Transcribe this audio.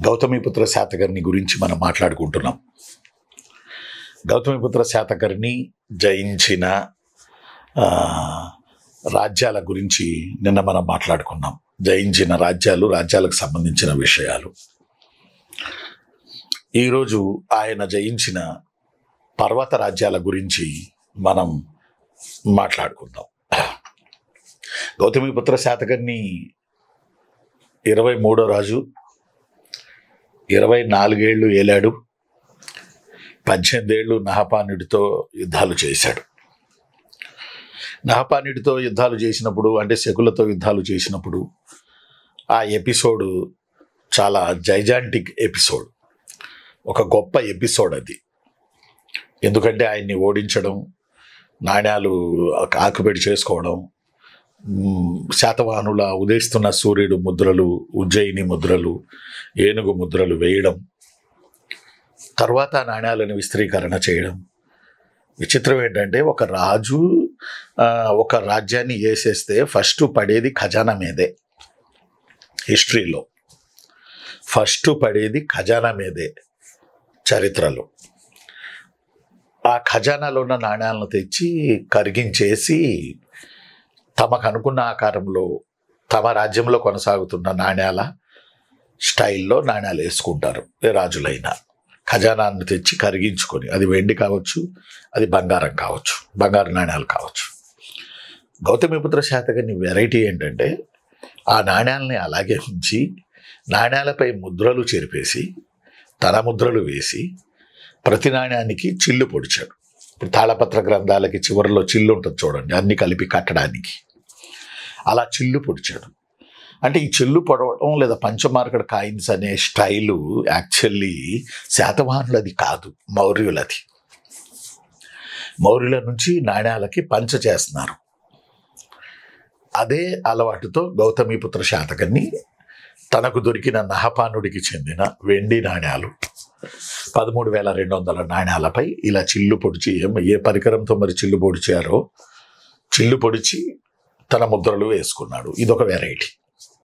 గౌతమిపుత్ర శాతకర్ణి గురించి మనం మాట్లాడుకుంటున్నాం. గౌతమిపుత్ర శాతకర్ణి జయించిన రాజ్యాల గురించి నిన్న మనం మాట్లాడుకున్నాం. జయించిన రాజ్యాలకు సంబంధించిన విషయాలు. ఈరోజు ఆయన జయించిన పర్వత రాజ్యాల గురించి మనం మాట్లాడుకుందాం. గౌతమిపుత్ర శాతకర్ణి 23వ రాజు. 24 ఏళ్ళు ఏలాడు. 18 ఏళ్ళు నహపానుడితో యుద్ధాలు చేశాడు. నహపానుడితో యుద్ధాలు చేసినప్పుడు, అంటే శకులతో యుద్ధాలు చేసినప్పుడు, ఆ ఎపిసోడ్ చాలా జైజాంటిక్ ఎపిసోడ్, ఒక గొప్ప ఎపిసోడ్ అది. ఎందుకంటే ఆయన్ని ఓడించడం, నాణ్యాలు ఆకుపెడి చేసుకోవడం, శాతవాహనుల ఉదయిస్తున్న సూర్యుడు ముద్రలు, ఉజ్జయిని ముద్రలు, ఏనుగు ముద్రలు వేయడం, తర్వాత నాణ్యాలను విస్త్రీకరణ చేయడం. విచిత్రం ఏంటంటే, ఒక రాజు ఒక రాజ్యాన్ని వేసేస్తే ఫస్ట్ పడేది ఖజానా మీదే. హిస్టరీలో ఫస్ట్ పడేది ఖజానా మీదే, చరిత్రలో. ఆ ఖజానాలో ఉన్న నాణ్యాలను తెచ్చి కరిగించేసి తమకు అనుకున్న ఆకారంలో, తమ రాజ్యంలో కొనసాగుతున్న నాణ్యాల స్టైల్లో నాణ్యాలు వేసుకుంటారు. ఏ రాజులైనా ఖజానాన్ని తెచ్చి కరిగించుకొని, అది వెండి కావచ్చు, అది బంగారం కావచ్చు, బంగారు నాణ్యాలు కావచ్చు. గౌతమిపుత్ర శాతకర్ణి వెరైటీ ఏంటంటే, ఆ నాణ్యాలని అలాగే ఉంచి నాణ్యాలపై ముద్రలు చెరిపేసి తన ముద్రలు వేసి ప్రతి నాణ్యానికి చిల్లు పొడిచాడు. ఇప్పుడు తాళపత్ర గ్రంథాలకి చివరిలో చిల్లు ఉంటుంది చూడండి, అన్ని కలిపి కట్టడానికి. అలా చిల్లు పొడిచాడు. అంటే ఈ చిల్లు పొడవడం లేదా పంచమార్కడ్ కాయిన్స్ అనే స్టైలు యాక్చువల్లీ శాతవాహనులది కాదు, మౌర్యులది. మౌర్యుల నుంచి నాణ్యాలకి పంచ చేస్తున్నారు. అదే అలవాటుతో గౌతమిపుత్ర శాతకర్ణి తనకు దొరికిన నహపానుడికి చెందిన వెండి నాణ్యాలు 13,200 నాణ్యాలపై ఇలా చిల్లు పొడిచి, ఏ పరికరంతో మరి చిల్లు పొడిచారో చిల్లు పొడిచి తన ముద్రలు వేసుకున్నాడు. ఇదొక వెరైటీ.